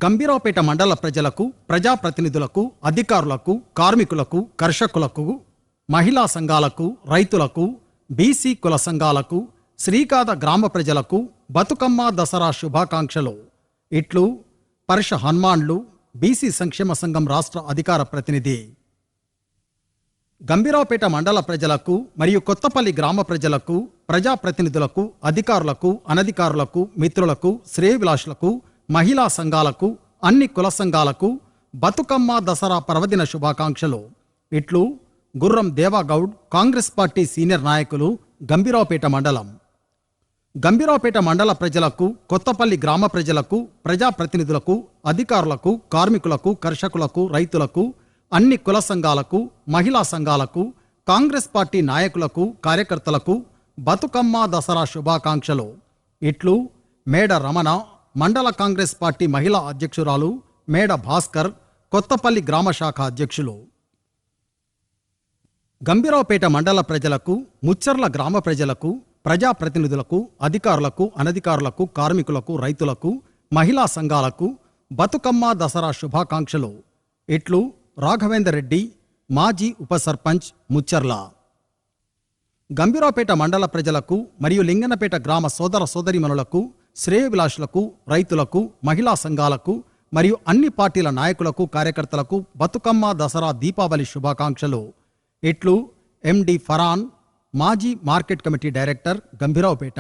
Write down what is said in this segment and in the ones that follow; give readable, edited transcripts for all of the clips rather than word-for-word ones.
గంభీరావుపేట మండల ప్రజలకు, ప్రజాప్రతినిధులకు, అధికారులకు, కార్మికులకు, కర్షకులకు, మహిళా సంఘాలకు, రైతులకు, బీసీ కుల సంఘాలకు, శ్రీకాద గ్రామ ప్రజలకు బతుకమ్మ దసరా శుభాకాంక్షలు. ఇట్లు పరుష హనుమాన్లు, బీసీ సంక్షేమ సంఘం రాష్ట్ర అధికార ప్రతినిధి. గంభీరావుపేట మండల ప్రజలకు మరియు కొత్తపల్లి గ్రామ ప్రజలకు, ప్రజాప్రతినిధులకు, అధికారులకు, అనధికారులకు, మిత్రులకు, శ్రేయభిలాషులకు, మహిళా సంఘాలకు, అన్ని కుల సంఘాలకు బతుకమ్మ దసరా పర్వదిన శుభాకాంక్షలు. ఇట్లు గుర్రం దేవాగౌడ్, కాంగ్రెస్ పార్టీ సీనియర్ నాయకులు, గంభీరావుపేట మండలం. గంభీరావుపేట మండల ప్రజలకు, కొత్తపల్లి గ్రామ ప్రజలకు, ప్రజాప్రతినిధులకు, అధికారులకు, కార్మికులకు, కర్షకులకు, రైతులకు, అన్ని కుల సంఘాలకు, మహిళా సంఘాలకు, కాంగ్రెస్ పార్టీ నాయకులకు, కార్యకర్తలకు బతుకమ్మ దసరా శుభాకాంక్షలు. ఇట్లు మేడ రమణ, మండల కాంగ్రెస్ పార్టీ మహిళా అధ్యక్షురాలు, మేడ భాస్కర్, కొత్తపల్లి గ్రామ శాఖ అధ్యక్షులు. గంభీరావుపేట మండల ప్రజలకు, ముచ్చర్ల గ్రామ ప్రజలకు, ప్రజాప్రతినిధులకు, అధికారులకు, అనధికారులకు, కార్మికులకు, రైతులకు, మహిళా సంఘాలకు బతుకమ్మ దసరా శుభాకాంక్షలు. ఇట్లు రాఘవేందర్ రెడ్డి, మాజీ ఉప సర్పంచ్, ముచ్చర్ల. గంభీరావుపేట మండల ప్రజలకు మరియు లింగనపేట గ్రామ సోదర సోదరీమణులకు, శ్రేయభిలాషులకు, రైతులకు, మహిళా సంఘాలకు మరియు అన్ని పార్టీల నాయకులకు, కార్యకర్తలకు బతుకమ్మ దసరా దీపావళి శుభాకాంక్షలు. ఇట్లు ఎండి ఫరాన్, మాజీ market committee director, Gambhiraopet.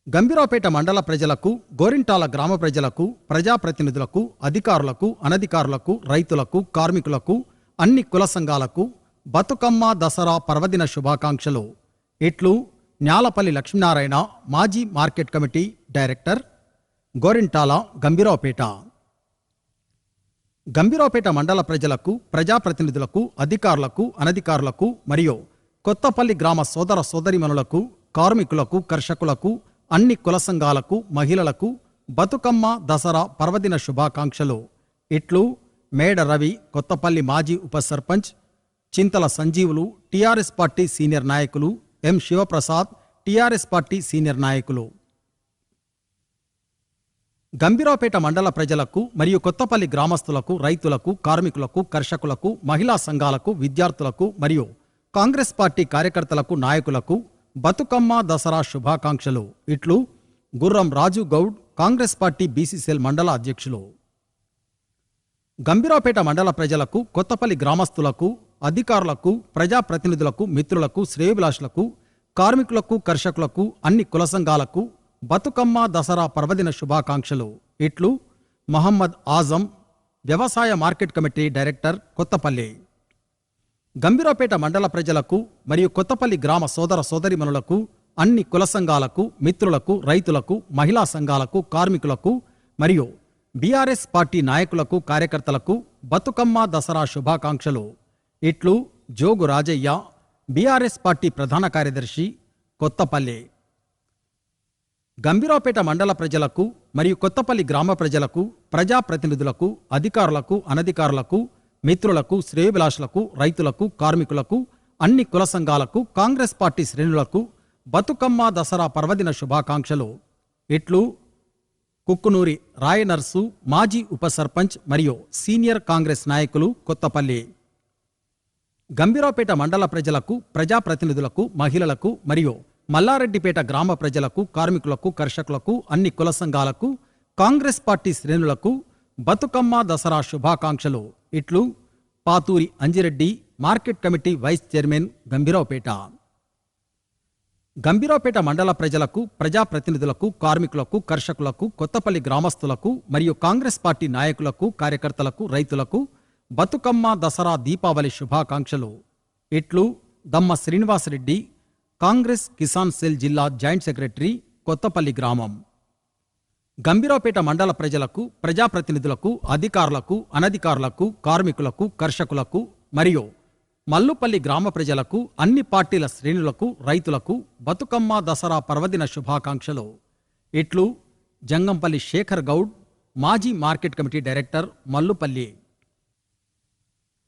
Gambhiraopet మండల ప్రజలకు, గోరింటాల గ్రామ ప్రజలకు, ప్రజాప్రతినిధులకు, అధికారులకు, అనధికారులకు, రైతులకు, కార్మికులకు, అన్ని కుల సంఘాలకు బతుకమ్మ దసరా పర్వదిన శుభాకాంక్షలు. ఇట్లు న్యాలపల్లి లక్ష్మీనారాయణ, మాజీ market committee director, Gorintala, Gambhiraopet. Gambhiraopet మండల ప్రజలకు, ప్రజాప్రతినిధులకు, అధికారులకు, అనధికారులకు మరియు కొత్తపల్లి గ్రామ సోదర సోదరీమణులకు, కార్మికులకు, కర్షకులకు, అన్ని కుల సంఘాలకు, మహిళలకు బతుకమ్మ దసరా పర్వదిన శుభాకాంక్షలు. ఇట్లు మేడ రవి, కొత్తపల్లి మాజీ ఉప సర్పంచ్, చింతల సంజీవులు, టీఆర్ఎస్ పార్టీ సీనియర్ నాయకులు, ఎం శివప్రసాద్, టీఆర్ఎస్ పార్టీ సీనియర్ నాయకులు. గంభీరావుపేట మండల ప్రజలకు మరియు కొత్తపల్లి గ్రామస్తులకు, రైతులకు, కార్మికులకు, కర్షకులకు, మహిళా సంఘాలకు, విద్యార్థులకు మరియు కాంగ్రెస్ పార్టీ కార్యకర్తలకు, నాయకులకు బతుకమ్మ దసరా శుభాకాంక్షలు. ఇట్లు గుర్రం రాజు గౌడ్, కాంగ్రెస్ పార్టీ బీసీసీఎల్ మండల అధ్యక్షులు. గంభీరావుపేట మండల ప్రజలకు, కొత్తపల్లి గ్రామస్తులకు, అధికారులకు, ప్రజాప్రతినిధులకు, మిత్రులకు, శ్రేయభిలాషులకు, కార్మికులకు, కర్షకులకు, అన్ని కుల సంఘాలకు బతుకమ్మ దసరా పర్వదిన శుభాకాంక్షలు. ఇట్లు మహమ్మద్ ఆజం, వ్యవసాయ market committee director, Kothapalli. Gambhiraopet మండల ప్రజలకు మరియు కొత్తపల్లి గ్రామ సోదర సోదరీమణులకు, అన్ని కుల సంఘాలకు, మిత్రులకు, రైతులకు, మహిళా సంఘాలకు, కార్మికులకు మరియు బీఆర్ఎస్ పార్టీ నాయకులకు, కార్యకర్తలకు బతుకమ్మ దసరా శుభాకాంక్షలు. ఇట్లు జోగు రాజయ్య, బీఆర్ఎస్ పార్టీ ప్రధాన కార్యదర్శి, కొత్తపల్లి. గంభీరావుపేట మండల ప్రజలకు మరియు కొత్తపల్లి గ్రామ ప్రజలకు, ప్రజాప్రతినిధులకు, అధికారులకు, అనధికారులకు, మిత్రులకు, శ్రేయభిలాషులకు, రైతులకు, కార్మికులకు, అన్ని కుల సంఘాలకు, కాంగ్రెస్ పార్టీ శ్రేణులకు బతుకమ్మ దసరా పర్వదిన శుభాకాంక్షలు. ఇట్లు కుక్కునూరి రాయనర్సు, మాజీ ఉప సర్పంచ్ మరియు సీనియర్ కాంగ్రెస్ నాయకులు, కొత్తపల్లి. గంభీరావుపేట మండల ప్రజలకు, ప్రజాప్రతినిధులకు, మహిళలకు మరియు మల్లారెడ్డిపేట గ్రామ ప్రజలకు, కార్మికులకు, కర్షకులకు, అన్ని కుల సంఘాలకు, కాంగ్రెస్ పార్టీ శ్రేణులకు బతుకమ్మ దసరా శుభాకాంక్షలు. ఇట్లు Pathuri Anjireddy, market committee vice chairman, Gambhiraopet. Gambhiraopet మండల ప్రజలకు, ప్రజాప్రతినిధులకు, కార్మికులకు, కర్షకులకు, కొత్తపల్లి గ్రామస్తులకు మరియు కాంగ్రెస్ పార్టీ నాయకులకు, కార్యకర్తలకు, రైతులకు బతుకమ్మ దసరా దీపావళి శుభాకాంక్షలు. ఇట్లు దమ్మ శ్రీనివాసరెడ్డి, కాంగ్రెస్ కిసాన్ సెల్ జిల్లా జాయింట్ సెక్రటరీ, కొత్తపల్లి గ్రామం. గంభీరావుపేట మండల ప్రజలకు, ప్రజాప్రతినిధులకు, అధికారులకు, అనధికారులకు, కార్మికులకు, కర్షకులకు మరియు మల్లుపల్లి గ్రామ ప్రజలకు, అన్ని పార్టీల శ్రేణులకు, రైతులకు బతుకమ్మ దసరా పర్వదిన శుభాకాంక్షలు. ఇట్లు జంగంపల్లి శేఖర్ గౌడ్, మాజీ market committee director, Mallupalli.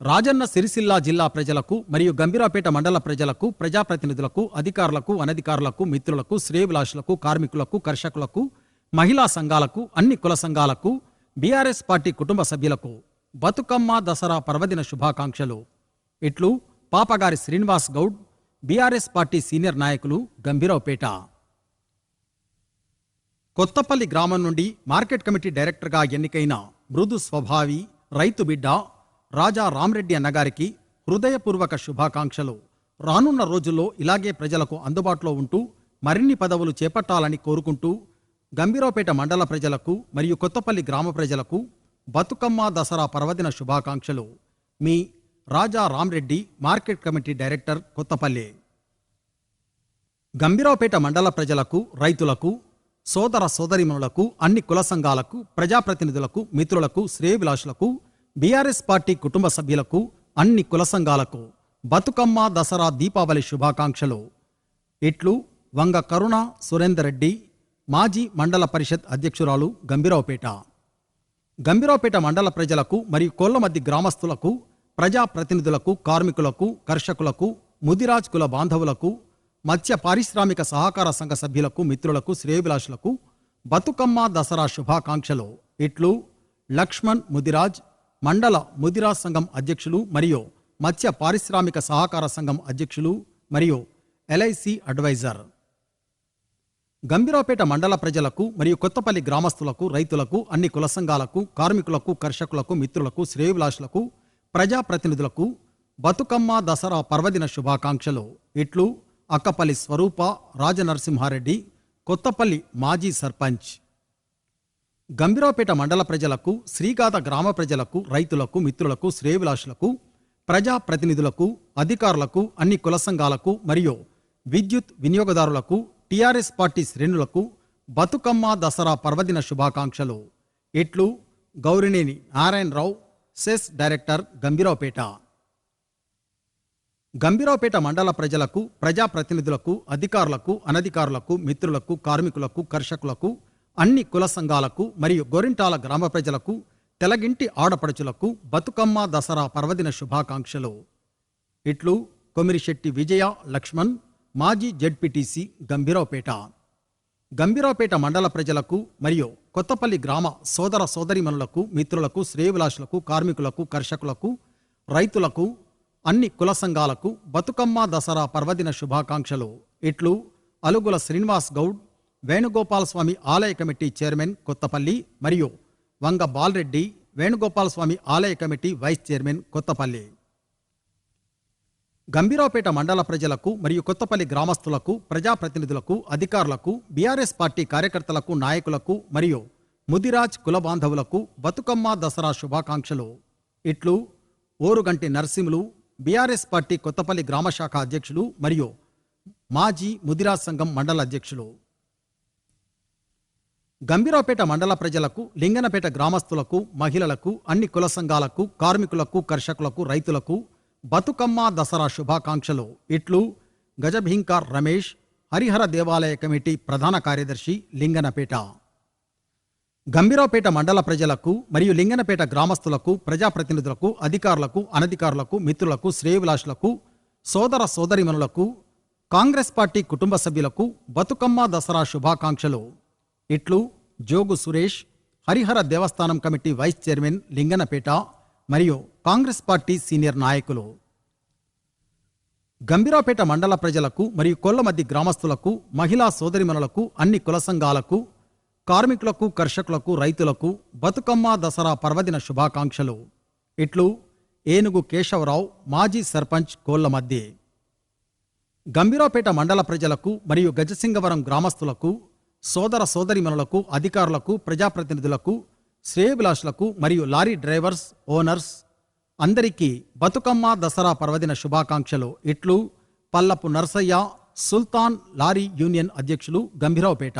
Rajanna Sircilla జిల్లా ప్రజలకు మరియు గంభీరావుపేట మండల ప్రజలకు, ప్రజాప్రతినిధులకు, అధికారులకు, అనధికారులకు, మిత్రులకు, శ్రేయభిలాషులకు, కార్మికులకు, కర్షకులకు, మహిళా సంఘాలకు, అన్ని కుల సంఘాలకు బీఆర్ఎస్ పార్టీ కుటుంబ సభ్యులకు బతుకమ్మ దసరా పర్వదిన శుభాకాంక్షలు. ఇట్లు Papagari Srinivas Goud, BRS party senior నాయకులు, గంభీరావుపేట. కొత్తపల్లి గ్రామం నుండి మార్కెట్ కమిటీ డైరెక్టర్గా ఎన్నికైన మృదు స్వభావి రైతు బిడ్డ రాజా రామరెడ్డి అన్నగారికి హృదయపూర్వక శుభాకాంక్షలు. రానున్న రోజుల్లో ఇలాగే ప్రజలకు అందుబాటులో ఉంటూ మరిన్ని పదవులు చేపట్టాలని కోరుకుంటూ గంభీరావుపేట మండల ప్రజలకు మరియు కొత్తపల్లి గ్రామ ప్రజలకు బతుకమ్మ దసరా పర్వదిన శుభాకాంక్షలు. మీ Raja Ramareddy, market committee director, Kothapalli. Gambhiraopet మండల ప్రజలకు, రైతులకు, సోదర సోదరీమణులకు, అన్ని కుల సంఘాలకు, ప్రజాప్రతినిధులకు, మిత్రులకు, శ్రేయోభిలాషులకు, బీఆర్ఎస్ పార్టీ కుటుంబ సభ్యులకు, అన్ని కుల సంఘాలకు బతుకమ్మ దసరా దీపావళి శుభాకాంక్షలు. ఇట్లు వంగ కరుణ సురేందర్ రెడ్డి, మాజీ మండల పరిషత్ అధ్యక్షురాలు, గంభీరావుపేట. గంభీరావుపేట మండల ప్రజలకు మరియు కోళ్లమద్ది గ్రామస్తులకు, ప్రజాప్రతినిధులకు, కార్మికులకు, కర్షకులకు, ముదిరాజ్ కుల బాంధవులకు, మత్స్య పారిశ్రామిక సహకార సంఘ సభ్యులకు, మిత్రులకు, శ్రేయోభిలాషులకు బతుకమ్మ దసరా శుభాకాంక్షలు. ఇట్లు లక్ష్మణ్ ముదిరాజ్, మండల ముదిరాజ్ సంఘం అధ్యక్షులు మరియు మత్స్య పారిశ్రామిక సహకార సంఘం అధ్యక్షులు మరియు ఎల్ఐసి అడ్వైజర్. గంభీరావుపేట మండల ప్రజలకు మరియు కొత్తపల్లి గ్రామస్తులకు, రైతులకు, అన్ని కుల సంఘాలకు, కార్మికులకు, కర్షకులకు, మిత్రులకు, శ్రేయోభిలాషులకు, ప్రజాప్రతినిధులకు బతుకమ్మ దసరా పర్వదిన శుభాకాంక్షలు. ఇట్లు అక్కపల్లి స్వరూప రాజనరసింహారెడ్డి, కొత్తపల్లి మాజీ సర్పంచ్. గంభీరావుపేట మండల ప్రజలకు, శ్రీగాథ గ్రామ ప్రజలకు, రైతులకు, మిత్రులకు, శ్రేయోభిలాషులకు, ప్రజాప్రతినిధులకు, అధికారులకు, అన్ని కుల సంఘాలకు మరియు విద్యుత్ వినియోగదారులకు, టీఆర్ఎస్ పార్టీ శ్రేణులకు బతుకమ్మ దసరా పర్వదిన శుభాకాంక్షలు. ఇట్లు గౌరినేని నారాయణరావు, సెస్ డైరెక్టర్, గంభీరావుపేట. గంభీరావుపేట మండల ప్రజలకు, ప్రజాప్రతినిధులకు, అధికారులకు, అనధికారులకు, మిత్రులకు, కార్మికులకు, కర్షకులకు, అన్ని కుల సంఘాలకు మరియు గోరింటాల గ్రామ ప్రజలకు, తెలగింటి ఆడపడుచులకు బతుకమ్మ దసరా పర్వదిన శుభాకాంక్షలు. ఇట్లు కొమిరిశెట్టి విజయ లక్ష్మణ్, మాజీ జెడ్పీటీసీ, గంభీరావుపేట. గంభీరావుపేట మండల ప్రజలకు మరియు కొత్తపల్లి గ్రామ సోదర సోదరీమణులకు, మిత్రులకు, శ్రేయోభిలాషులకు, కార్మికులకు, కర్షకులకు, రైతులకు, అన్ని కుల సంఘాలకు బతుకమ్మ దసరా పర్వదిన శుభాకాంక్షలు. ఇట్లు అలుగుల శ్రీనివాస్ గౌడ్, వేణుగోపాల స్వామి ఆలయ కమిటీ చైర్మన్, కొత్తపల్లి మరియు వంగ బాలరెడ్డి, వేణుగోపాల స్వామి ఆలయ committee vice chairman, Kothapalli. Gambhiraopet మండల ప్రజలకు మరియు కొత్తపల్లి గ్రామస్తులకు, ప్రజాప్రతినిధులకు, అధికారులకు, బీఆర్ఎస్ పార్టీ కార్యకర్తలకు, నాయకులకు మరియు ముదిరాజ్ కుల బాంధవులకు బతుకమ్మ దసరా శుభాకాంక్షలు. ఇట్లు ఓరుగంటి నర్సింహులు, బీఆర్ఎస్ పార్టీ కొత్తపల్లి గ్రామ శాఖ అధ్యక్షులు మరియు మాజీ ముదిరాజ్ సంఘం మండల అధ్యక్షులు. గంభీరావుపేట మండల ప్రజలకు, లింగనపేట గ్రామస్తులకు, మహిళలకు, అన్ని కుల సంఘాలకు, కార్మికులకు, కర్షకులకు, రైతులకు బతుకమ్మ దసరా శుభాకాంక్షలు. ఇట్లు గజభీంకార్ రమేష్, హరిహర దేవాలయ కమిటీ ప్రధాన కార్యదర్శి, లింగనపేట. గంభీరావుపేట మండల ప్రజలకు మరియు లింగనపేట గ్రామస్తులకు, ప్రజాప్రతినిధులకు, అధికారులకు, అనధికారులకు, మిత్రులకు, శ్రేయోభిలాషులకు, సోదర సోదరీమణులకు, కాంగ్రెస్ పార్టీ కుటుంబ సభ్యులకు బతుకమ్మ దసరా శుభాకాంక్షలు. ఇట్లు జోగు సురేష్, హరిహర దేవస్థానం కమిటీ వైస్ చైర్మన్, లింగనపేట మరియు కాంగ్రెస్ పార్టీ సీనియర్ నాయకులు. గంభీరావుపేట మండల ప్రజలకు మరియు కొల్లమద్ది గ్రామస్తులకు, మహిళా సోదరిమణులకు, అన్ని కుల సంఘాలకు, కార్మికులకు, కర్షకులకు, రైతులకు బతుకమ్మ దసరా పర్వదిన శుభాకాంక్షలు. ఇట్లు ఏనుగు కేశవరావు, మాజీ సర్పంచ్, కోళ్లమద్ది. గంభీరావుపేట మండల ప్రజలకు మరియు గజసింగవరం గ్రామస్తులకు, సోదర సోదరిమణులకు, అధికారులకు, ప్రజాప్రతినిధులకు, శ్రేయోభిలాషులకు మరియు లారీ డ్రైవర్స్, ఓనర్స్ అందరికీ బతుకమ్మ దసరా పర్వదిన శుభాకాంక్షలు. ఇట్లు పల్లపు నర్సయ్య, సుల్తాన్ లారీ యూనియన్ అధ్యక్షులు, గంభీరావుపేట.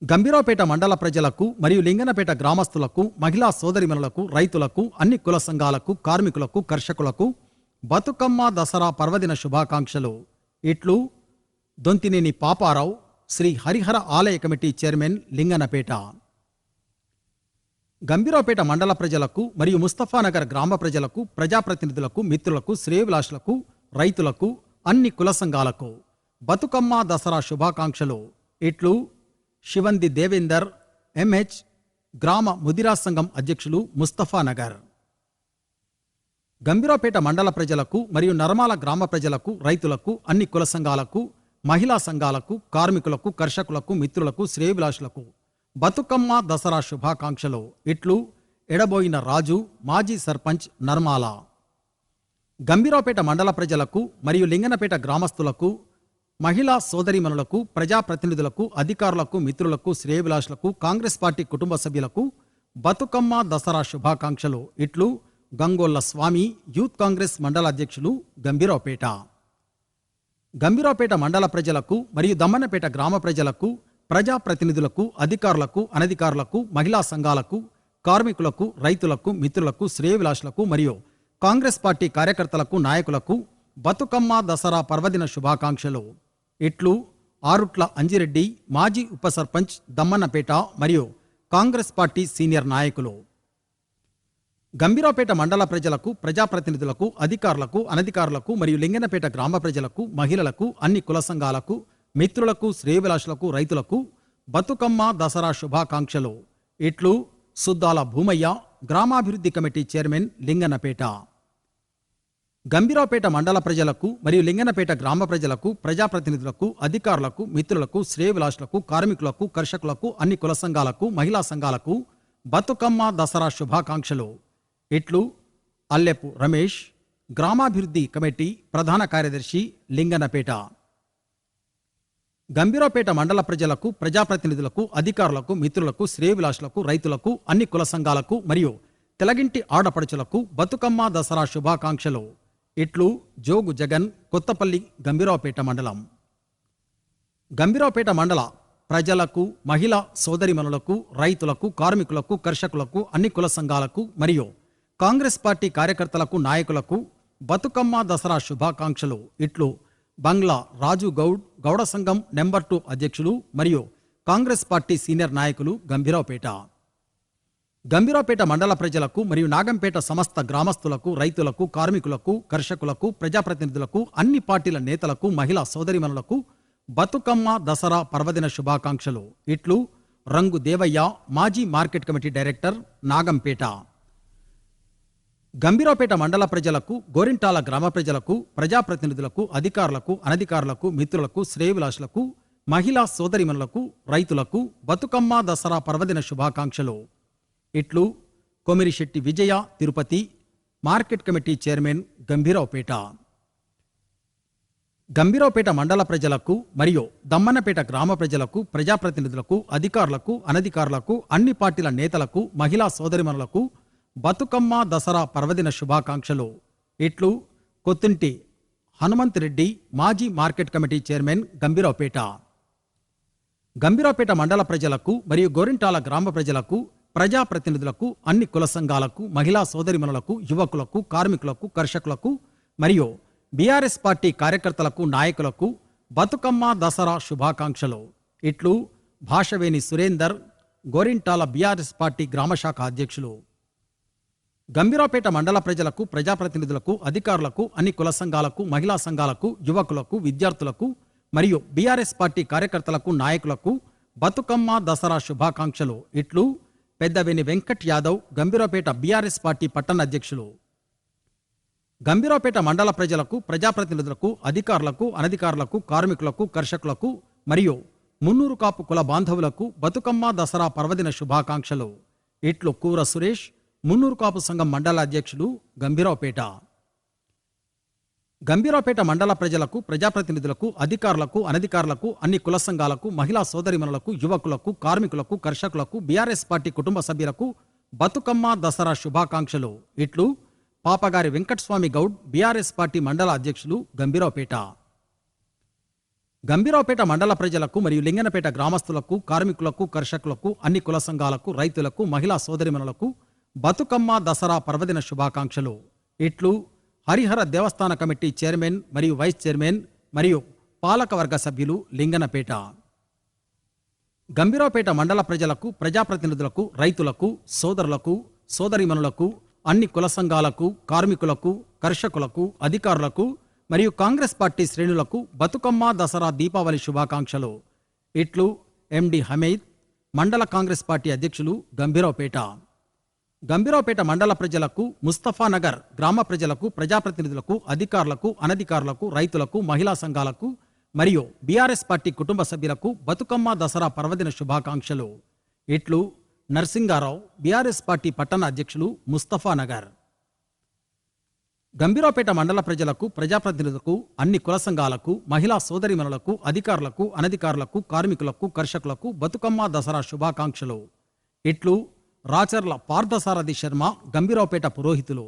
గంభీరావుపేట మండల ప్రజలకు మరియు లింగనపేట గ్రామస్తులకు, మహిళా సోదరిమణులకు, రైతులకు, అన్ని కుల సంఘాలకు, కార్మికులకు, కర్షకులకు బతుకమ్మ దసరా పర్వదిన శుభాకాంక్షలు. ఇట్లు దొంతినేని పాపారావు, శ్రీ హరిహర ఆలయ కమిటీ చైర్మన్, లింగనపేట. గంభీరావుపేట మండల ప్రజలకు మరియు ముస్తఫానగర్ గ్రామ ప్రజలకు, ప్రజాప్రతినిధులకు, మిత్రులకు, శ్రేయోభిలాషులకు, రైతులకు, అన్ని కుల సంఘాలకు బతుకమ్మ దసరా శుభాకాంక్షలు. ఇట్లు శివంది దేవేందర్, ఎంహెచ్, గ్రామ ముదిరా సంఘం అధ్యక్షులు ముస్తఫా నగర్. గంభీరావుపేట మండల ప్రజలకు మరియు నరమాల గ్రామ ప్రజలకు, రైతులకు, అన్ని కుల సంఘాలకు, మహిళా సంఘాలకు, కార్మికులకు, కర్షకులకు, మిత్రులకు, శ్రేయోభిలాషులకు బతుకమ్మ దసరా శుభాకాంక్షలు. ఇట్లు ఎడబోయిన రాజు, మాజీ సర్పంచ్, నర్మాల. గంభీరావుపేట మండల ప్రజలకు మరియు లింగనపేట గ్రామస్తులకు, మహిళా సోదరీమణులకు, ప్రజాప్రతినిధులకు, అధికారులకు, మిత్రులకు, శ్రేయోభిలాషులకు, కాంగ్రెస్ పార్టీ కుటుంబ సభ్యులకు బతుకమ్మ దసరా శుభాకాంక్షలు. ఇట్లు గంగోళ్ల స్వామి, యూత్ కాంగ్రెస్ మండల అధ్యక్షులు, గంభీరావుపేట. గంభీరావుపేట మండల ప్రజలకు మరియు దమ్మన్నపేట గ్రామ ప్రజలకు, ప్రజాప్రతినిధులకు, అధికారులకు, అనధికారులకు, మహిళా సంఘాలకు, కార్మికులకు, రైతులకు, మిత్రులకు, శ్రేయోభిలాషులకు మరియు కాంగ్రెస్ పార్టీ కార్యకర్తలకు, నాయకులకు బతుకమ్మ దసరా పర్వదిన శుభాకాంక్షలు. ఇట్లు ఆరుట్ల అంజిరెడ్డి, మాజీ ఉప సర్పంచ్, దమ్మన్నపేట మరియు కాంగ్రెస్ పార్టీ సీనియర్ నాయకులు. గంభీరావుపేట మండల ప్రజలకు, ప్రజాప్రతినిధులకు, అధికారులకు, అనధికారులకు మరియు లింగనపేట గ్రామ ప్రజలకు, మహిళలకు, అన్ని కుల సంఘాలకు, మిత్రులకు, శ్రేయోభిలాషులకు, రైతులకు బతుకమ్మ దసరా శుభాకాంక్షలు. ఇట్లు సుద్దాల భూమయ్య, గ్రామాభివృద్ధి కమిటీ చైర్మన్, లింగనపేట. గంభీరావుపేట మండల ప్రజలకు మరియు లింగనపేట గ్రామ ప్రజలకు, ప్రజాప్రతినిధులకు, అధికారులకు, మిత్రులకు, శ్రేయోభిలాషులకు, కార్మికులకు, కర్షకులకు, అన్ని కుల సంఘాలకు, మహిళా సంఘాలకు బతుకమ్మ దసరా శుభాకాంక్షలు. ఇట్లు అల్లెపు రమేష్, గ్రామాభివృద్ధి కమిటీ ప్రధాన కార్యదర్శి, లింగనపేట. గంభీరావుపేట మండల ప్రజలకు, ప్రజాప్రతినిధులకు, అధికారులకు, మిత్రులకు, శ్రేయోభిలాషులకు, రైతులకు, అన్ని కుల సంఘాలకు మరియు తెలగింటి ఆడపడుచులకు బతుకమ్మ దసరా శుభాకాంక్షలు. ఇట్లు జోగు జగన్, కొత్తపల్లి, గంభీరావుపేట మండలం. గంభీరావుపేట మండల ప్రజలకు, మహిళా సోదరిమణులకు, రైతులకు, కార్మికులకు, కర్షకులకు, అన్ని కుల సంఘాలకు మరియు కాంగ్రెస్ పార్టీ కార్యకర్తలకు, నాయకులకు బతుకమ్మ దసరా శుభాకాంక్షలు. ఇట్లు బంగ్లా రాజు గౌడ్, గౌడ సంఘం నెంబర్ 2 అధ్యక్షులు మరియు కాంగ్రెస్ పార్టీ సీనియర్ నాయకులు, గంభీరావుపేట. గంభీరావుపేట మండల ప్రజలకు మరియు నాగంపేట సమస్త గ్రామస్తులకు, రైతులకు, కార్మికులకు, కర్షకులకు, ప్రజాప్రతినిధులకు, అన్ని పార్టీల నేతలకు, మహిళా సోదరిమణులకు బతుకమ్మ దసరా పర్వదిన శుభాకాంక్షలు. ఇట్లు రంగు దేవయ్య, మాజీ market committee director, Nagampeta. Gambhiraopet మండల ప్రజలకు, గోరింటాల గ్రామ ప్రజలకు, ప్రజాప్రతినిధులకు, అధికారులకు, అనధికారులకు, మిత్రులకు, శ్రేయోభిలాషులకు, మహిళా సోదరిమణులకు, రైతులకు బతుకమ్మ దసరా పర్వదిన శుభాకాంక్షలు. ఇట్లు Komirishetti Vijaya, Tirupati, market committee chairman, Gambhiraopet. Gambhiraopet మండల ప్రజలకు మరియు దమ్మన్నపేట గ్రామ ప్రజలకు, ప్రజాప్రతినిధులకు, అధికారులకు, అనధికారులకు, అన్ని పార్టీల నేతలకు, మహిళా సోదరిమణులకు బతుకమ్మ దసరా పర్వదిన శుభాకాంక్షలు. ఇట్లు కొత్తింటి హనుమంత్ రెడ్డి, మాజీ market committee chairman, Gambhiraopet. Gambhiraopet మండల ప్రజలకు మరియు గోరింటాల గ్రామ ప్రజలకు, ప్రజాప్రతినిధులకు, అన్ని కుల సంఘాలకు, మహిళా సోదరిమణులకు, యువకులకు, కార్మికులకు, కర్షకులకు మరియు బీఆర్ఎస్ పార్టీ కార్యకర్తలకు, నాయకులకు బతుకమ్మ దసరా శుభాకాంక్షలు. ఇట్లు భాషవేని సురేందర్, గోరింటాల బీఆర్ఎస్ పార్టీ గ్రామశాఖ అధ్యక్షులు. గంభీరావుపేట మండల ప్రజలకు, ప్రజాప్రతినిధులకు, అధికారులకు, అన్ని కుల సంఘాలకు, మహిళా సంఘాలకు, యువకులకు, విద్యార్థులకు మరియు బీఆర్ఎస్ పార్టీ కార్యకర్తలకు, నాయకులకు బతుకమ్మ దసరా శుభాకాంక్షలు. ఇట్లు పెద్దవేని వెంకట్ యాదవ్, గంభీరావుపేట బీఆర్ఎస్ పార్టీ పట్టణ అధ్యక్షులు. గంభీరావుపేట మండల ప్రజలకు, ప్రజాప్రతినిధులకు, అధికారులకు, అనధికారులకు, కార్మికులకు, కర్షకులకు మరియు మున్నూరు కాపు కుల బాంధవులకు బతుకమ్మ దసరా పర్వదిన శుభాకాంక్షలు. ఇట్లు కూర సురేష్, మున్నూరు కాపు సంఘం మండల అధ్యక్షులు, గంభీరావుపేట. గంభీరావుపేట మండల ప్రజలకు, ప్రజాప్రతినిధులకు, అధికారులకు, అనధికారులకు, అన్ని కుల సంఘాలకు, మహిళా సోదరిమణులకు, యువకులకు, కార్మికులకు, కర్షకులకు, బీఆర్ఎస్ పార్టీ కుటుంబ సభ్యులకు బతుకమ్మ దసరా శుభాకాంక్షలు. ఇట్లు పాపగారి వెంకటస్వామి గౌడ్, బీఆర్ఎస్ పార్టీ మండల అధ్యక్షులు, గంభీరావుపేట. గంభీరావుపేట మండల ప్రజలకు మరియు లింగనపేట గ్రామస్తులకు, కార్మికులకు, కర్షకులకు, అన్ని కుల సంఘాలకు, రైతులకు, మహిళా సోదరిమణులకు బతుకమ్మ దసరా పర్వదిన శుభాకాంక్షలు. ఇట్లు హరిహర దేవస్థాన కమిటీ చైర్మన్ మరియు వైస్ చైర్మన్ మరియు పాలకవర్గ సభ్యులు, లింగనపేట. గంభీరావుపేట మండల ప్రజలకు, ప్రజాప్రతినిధులకు, రైతులకు, సోదరులకు, సోదరీమణులకు, అన్ని కుల సంఘాలకు, కార్మికులకు, కర్షకులకు, అధికారులకు మరియు కాంగ్రెస్ పార్టీ శ్రేణులకు బతుకమ్మ దసరా దీపావళి శుభాకాంక్షలు. ఇట్లు ఎండి హమీద్, మండల కాంగ్రెస్ పార్టీ అధ్యక్షులు గంభీరావుపేట. గంభీరావుపేట మండల ప్రజలకు, ముస్తఫానగర్ గ్రామ ప్రజలకు, ప్రజాప్రతినిధులకు, అధికారులకు, అనధికారులకు, రైతులకు, మహిళా సంఘాలకు మరియు బీఆర్ఎస్ పార్టీ కుటుంబ సభ్యులకు బతుకమ్మ దసరా పర్వదిన శుభాకాంక్షలు. ఇట్లు నర్సింగారావు, బీఆర్ఎస్ పార్టీ పట్టణ అధ్యక్షులు, ముస్తఫానగర్. గంభీరావుపేట మండల ప్రజలకు, ప్రజాప్రతినిధులకు, అన్ని కుల సంఘాలకు, మహిళా సోదరిమణులకు, అధికారులకు, అనధికారులకు, కార్మికులకు, కర్షకులకు బతుకమ్మ దసరా శుభాకాంక్షలు. ఇట్లు రాచర్ల పార్థసారథి శర్మ, గంభీరావుపేట పురోహితులు.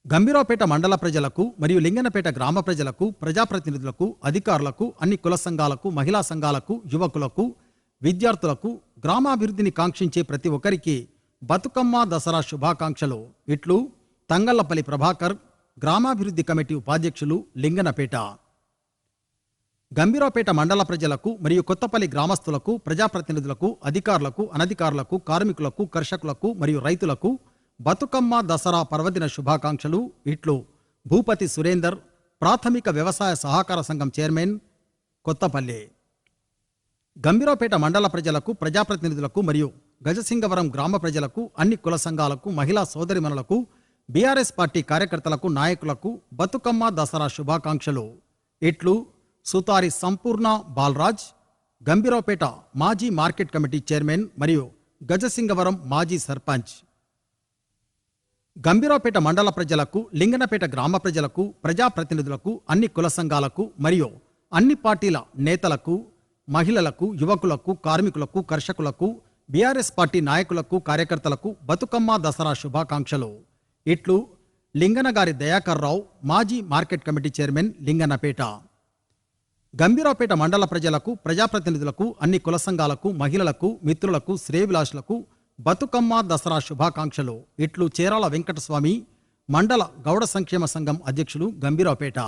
గంభీరావుపేట మండల ప్రజలకు మరియు లింగనపేట గ్రామ ప్రజలకు, ప్రజాప్రతినిధులకు, అధికారులకు, అన్ని కుల సంఘాలకు, మహిళా సంఘాలకు, యువకులకు, విద్యార్థులకు, గ్రామాభివృద్ధిని కాంక్షించే ప్రతి ఒక్కరికి బతుకమ్మ దసరా శుభాకాంక్షలు. ఇట్లు తంగళ్లపల్లి ప్రభాకర్, గ్రామాభివృద్ధి కమిటీ ఉపాధ్యక్షులు, లింగనపేట. గంభీరావుపేట మండల ప్రజలకు మరియు కొత్తపల్లి గ్రామస్తులకు, ప్రజాప్రతినిధులకు, అధికారులకు, అనధికారులకు, కార్మికులకు, కర్షకులకు మరియు రైతులకు బతుకమ్మ దసరా పర్వదిన శుభాకాంక్షలు. ఇట్లు భూపతి సురేందర్, ప్రాథమిక వ్యవసాయ సహకార సంఘం చైర్మన్, కొత్తపల్లి. గంభీరావుపేట మండల ప్రజలకు, ప్రజాప్రతినిధులకు మరియు గజసింగవరం గ్రామ ప్రజలకు, అన్ని కుల సంఘాలకు, మహిళా సోదరిమణులకు, బీఆర్ఎస్ పార్టీ కార్యకర్తలకు, నాయకులకు బతుకమ్మ దసరా శుభాకాంక్షలు. ఇట్లు సుతారి సంపూర్ణ బాలరాజ్, గంభీరావుపేట మాజీ మార్కెట్ కమిటీ చైర్మన్ మరియు గజసింగవరం మాజీ సర్పంచ్. గంభీరావుపేట మండల ప్రజలకు, లింగనపేట గ్రామ ప్రజలకు, ప్రజాప్రతినిధులకు, అన్ని కుల సంఘాలకు మరియు అన్ని పార్టీల నేతలకు, మహిళలకు, యువకులకు, కార్మికులకు, కర్షకులకు, బీఆర్ఎస్ పార్టీ నాయకులకు, కార్యకర్తలకు బతుకమ్మ దసరా శుభాకాంక్షలు. ఇట్లు లింగనగారి దయాకర్ రావు, మాజీ market committee chairman, Linganapeta. Gambhiraopet మండల ప్రజలకు, ప్రజాప్రతినిధులకు, అన్ని కుల సంఘాలకు, మహిళలకు, మిత్రులకు, శ్రేయభిలాషులకు బతుకమ్మ దసరా శుభాకాంక్షలు. ఇట్లు చేరాల వెంకటస్వామి, మండల గౌడ సంక్షేమ సంఘం అధ్యక్షులు, గంభీరావుపేట.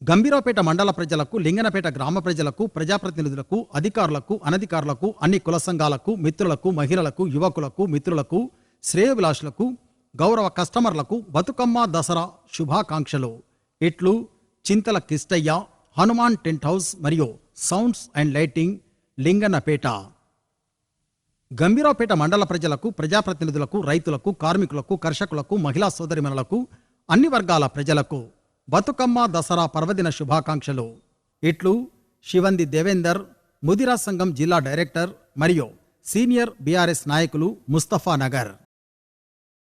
గంభీరావుపేట మండల ప్రజలకు, లింగనపేట గ్రామ ప్రజలకు, ప్రజాప్రతినిధులకు, అధికారులకు, అనధికారులకు, అన్ని కుల సంఘాలకు, మిత్రులకు, మహిళలకు, యువకులకు, మిత్రులకు, శ్రేయభిలాషులకు, గౌరవ కస్టమర్లకు బతుకమ్మ దసరా శుభాకాంక్షలు. ఇట్లు చింతల కిష్టయ్య, హనుమాన్ టెంట్ హౌస్ మరియు sounds and lighting, Linganapeta. Gambhiraopet మండల ప్రజలకు, ప్రజాప్రతినిధులకు, రైతులకు, కార్మికులకు, కర్షకులకు, మహిళా సోదరిమణులకు, అన్ని వర్గాల ప్రజలకు బతుకమ్మ దసరా పర్వదిన శుభాకాంక్షలు. ఇట్లు శివంది దేవేందర్, ముదిరా సంఘం జిల్లా డైరెక్టర్ మరియు సీనియర్ బీఆర్ఎస్ నాయకులు, ముస్తఫానగర్.